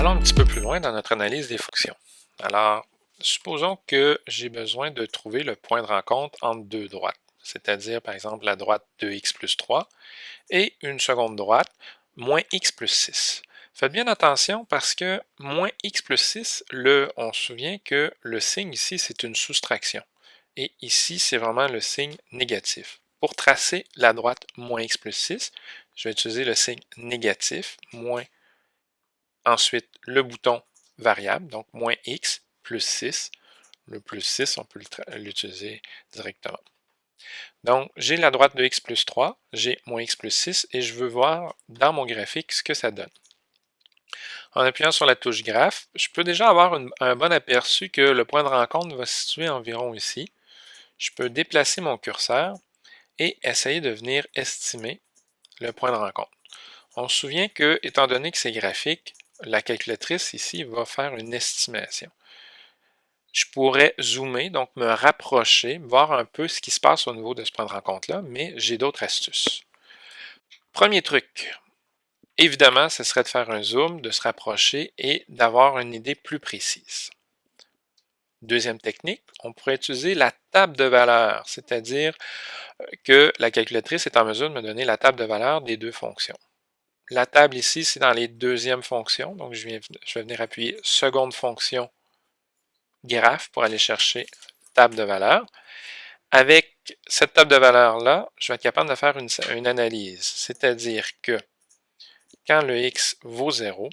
Allons un petit peu plus loin dans notre analyse des fonctions. Alors, supposons que j'ai besoin de trouver le point de rencontre entre deux droites, c'est-à-dire par exemple la droite de x plus 3 et une seconde droite, moins x plus 6. Faites bien attention parce que moins x plus 6, on se souvient que le signe ici, c'est une soustraction. Et ici, c'est vraiment le signe négatif. Pour tracer la droite moins x plus 6, je vais utiliser le signe négatif, moins ensuite le bouton variable, donc moins x plus 6. Le plus 6, on peut l'utiliser directement. Donc, j'ai la droite de x plus 3, j'ai moins x plus 6, et je veux voir dans mon graphique ce que ça donne. En appuyant sur la touche graphe, je peux déjà avoir un bon aperçu que le point de rencontre va se situer environ ici. Je peux déplacer mon curseur et essayer de venir estimer le point de rencontre. On se souvient que, étant donné que c'est graphique, la calculatrice ici va faire une estimation. Je pourrais zoomer, donc me rapprocher, voir un peu ce qui se passe au niveau de ce point de rencontre-là, mais j'ai d'autres astuces. Premier truc, évidemment, ce serait de faire un zoom, de se rapprocher et d'avoir une idée plus précise. Deuxième technique, on pourrait utiliser la table de valeurs, c'est-à-dire que la calculatrice est en mesure de me donner la table de valeurs des deux fonctions. La table ici, c'est dans les deuxièmes fonctions, donc je vais venir appuyer seconde fonction graphe pour aller chercher table de valeurs. Avec cette table de valeurs-là, je vais être capable de faire une analyse, c'est-à-dire que quand le x vaut 0,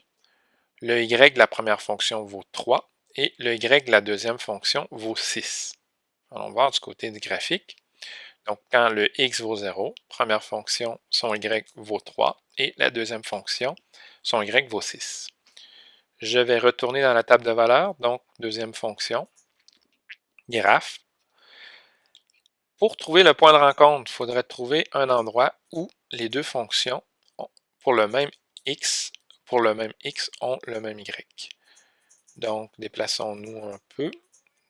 le y de la première fonction vaut 3 et le y de la deuxième fonction vaut 6. Allons voir du côté du graphique. Donc, quand le x vaut 0, première fonction, son y vaut 3 et la deuxième fonction, son y vaut 6. Je vais retourner dans la table de valeurs, donc deuxième fonction, graphe. Pour trouver le point de rencontre, il faudrait trouver un endroit où les deux fonctions pour le même x ont le même y. Donc, déplaçons-nous un peu.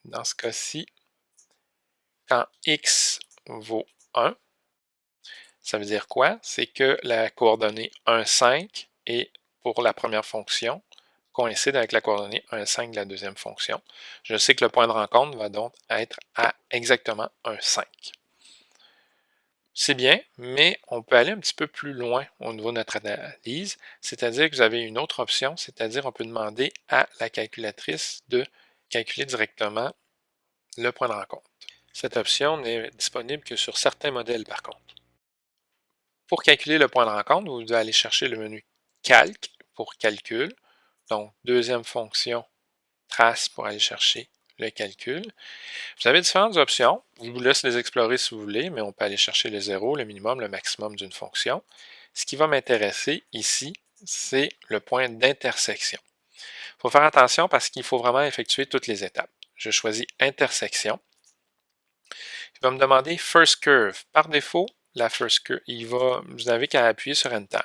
Dans ce cas-ci, quand x vaut 1, ça veut dire quoi? C'est que la coordonnée 1, 5 est pour la première fonction coïncide avec la coordonnée 1, 5 de la deuxième fonction. Je sais que le point de rencontre va donc être à exactement 1, 5. C'est bien, mais on peut aller un petit peu plus loin au niveau de notre analyse, c'est-à-dire que vous avez une autre option, c'est-à-dire on peut demander à la calculatrice de calculer directement le point de rencontre. Cette option n'est disponible que sur certains modèles par contre. Pour calculer le point de rencontre, vous devez aller chercher le menu Calque pour calcul, donc deuxième fonction trace pour aller chercher le calcul. Vous avez différentes options. Je vous laisse les explorer si vous voulez, mais on peut aller chercher le zéro, le minimum, le maximum d'une fonction. Ce qui va m'intéresser ici, c'est le point d'intersection. Il faut faire attention parce qu'il faut vraiment effectuer toutes les étapes. Je choisis intersection. Il va me demander first curve. Par défaut, la first curve, vous n'avez qu'à appuyer sur Enter.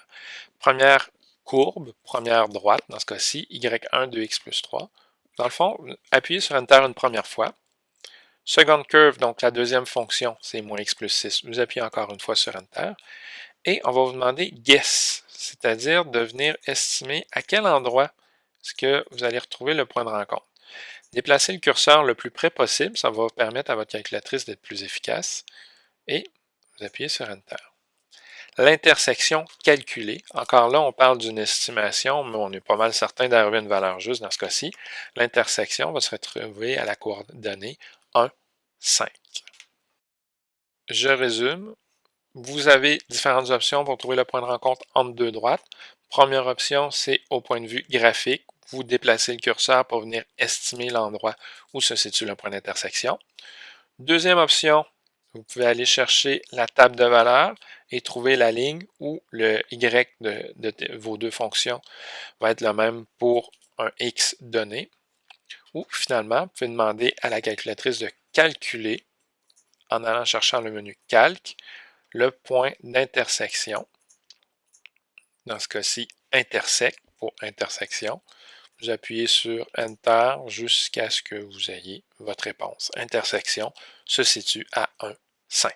Première courbe, première droite, dans ce cas-ci, y1 de x plus 3. Dans le fond, appuyez sur Enter une première fois. Second curve, donc la deuxième fonction, c'est moins x plus 6. Vous appuyez encore une fois sur Enter. Et on va vous demander guess, c'est-à-dire de venir estimer à quel endroit est-ce que vous allez retrouver le point de rencontre. Déplacez le curseur le plus près possible, ça va permettre à votre calculatrice d'être plus efficace. Et vous appuyez sur Enter. L'intersection calculée, encore là, on parle d'une estimation, mais on est pas mal certain d'arriver à une valeur juste dans ce cas-ci. L'intersection va se retrouver à la coordonnée 1, 5. Je résume. Vous avez différentes options pour trouver le point de rencontre entre deux droites. Première option, c'est au point de vue graphique. Vous déplacez le curseur pour venir estimer l'endroit où se situe le point d'intersection. Deuxième option, vous pouvez aller chercher la table de valeurs et trouver la ligne où le y de vos deux fonctions va être le même pour un x donné. Ou finalement, vous pouvez demander à la calculatrice de calculer en allant chercher dans le menu Calque le point d'intersection. Dans ce cas-ci, intersect pour intersection. Vous appuyez sur Enter jusqu'à ce que vous ayez votre réponse. Intersection se situe à 1, 5.